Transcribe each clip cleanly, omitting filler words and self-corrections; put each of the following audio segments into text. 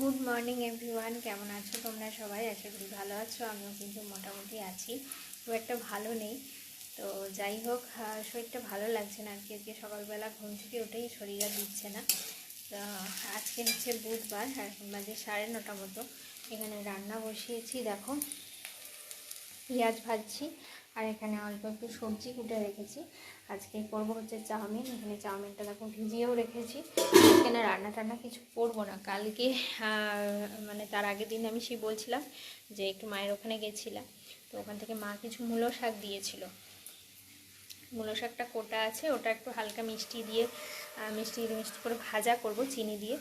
Good morning everyone, কেমন আছো তোমরা সবাই? আশা করি ভালো আছো। আমিও কিন্তু মোটামুটি আছি, খুব একটা ভালো নেই। তো যাই হোক, শরীরটা ভালো লাগছে না আর কি। আজকে সকালবেলা ঘুম থেকে উঠেই শরীর আর দিচ্ছে না। তো আজকে হচ্ছে বুধবার, এখন বাজে 9:30 মতো। এখানে রান্না বসিয়েছি, দেখো পেঁয়াজ ভাজছি আর এখানে অল্প একটু সবজি কুটে রেখেছি। আজকে করবো হচ্ছে চাউমিন। এখানে চাউমিনটা দেখো ভিজিয়েও রেখেছি। এখানে রান্না টান্না কিছু করবো না কালকে, মানে তার আগের দিন আমি বলছিলাম যে একটু মায়ের ওখানে গেছিলাম, তো ওখান থেকে মা কিছু মূলো শাক দিয়েছিল। মূলো শাকটা কোটা আছে, ওটা একটু হালকা মিষ্টি দিয়ে মিষ্টি করে ভাজা করব, চিনি দিয়ে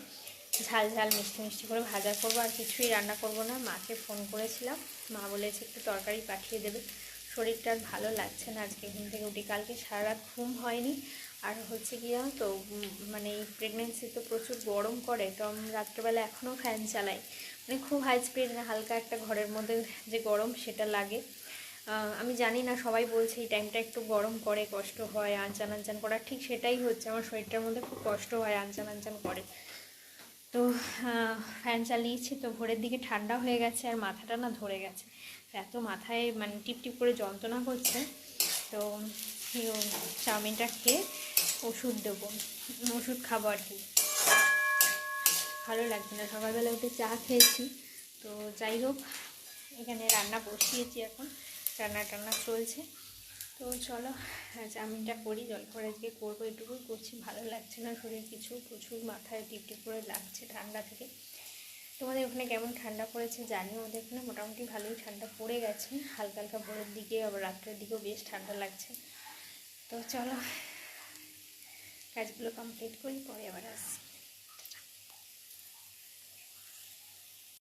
ঝাল ঝাল মিষ্টি মিষ্টি করে ভাজা করব। আর কিছুই রান্না করব না। মাকে ফোন করেছিলাম, মা বলেছে একটু তরকারি পাঠিয়ে দেবে। শরীরটা আর ভালো লাগছে না আজকে ঘুম থেকে উঠি। কালকে সারা রাত ঘুম হয়নি। আর হচ্ছে কি জানো তো, মানে এই প্রেগনেন্সি তো প্রচুর গরম করে, তো আমি রাত্রেবেলা এখনও ফ্যান চালাই। মানে খুব হাই স্পিড না, হালকা একটা ঘরের মধ্যে যে গরম সেটা লাগে। আমি জানি না, সবাই বলছে এই টাইমটা একটু গরম করে, কষ্ট হয়, আনচান আনচান করার, ঠিক সেটাই হচ্ছে। আমার শরীরটার মধ্যে খুব কষ্ট হয়, আনচান আনচান করে। তো ফ্যান চালিয়েছি, তো ভোরের দিকে ঠান্ডা হয়ে গেছে আর মাথাটা না ধরে গেছে। এত মাথায় মানে টিপ টিপ করে যন্ত্রণা করছে। তো চাউমিনটা খেয়ে ওষুধ দেবো, ওষুধ খাবো আর কি। ভালো লাগছে না, সকালবেলা উঠে চা খেয়েছি। তো যাই হোক, এখানে রান্না বসিয়েছি, এখন রান্না টান্না চলছে। তো চলো চাউমিনটা করি। জলখাবার আজকে করবো, এটুকুই করছি। ভালো লাগছে না শরীর কিছু, প্রচুর মাথায় টিপটিপ করে লাগছে ঠান্ডা থেকে। তোমাদের ওখানে কেমন ঠান্ডা পড়েছে জানিও। ওদের ওখানে মোটামুটি ভালোই ঠান্ডা পড়ে গেছে, হালকা হালকা ভোরের দিকে, আবার রাত্রের দিকেও বেশ ঠান্ডা লাগছে। তো চলো কাজগুলো কমপ্লিট করি, পরে আবার আসছি।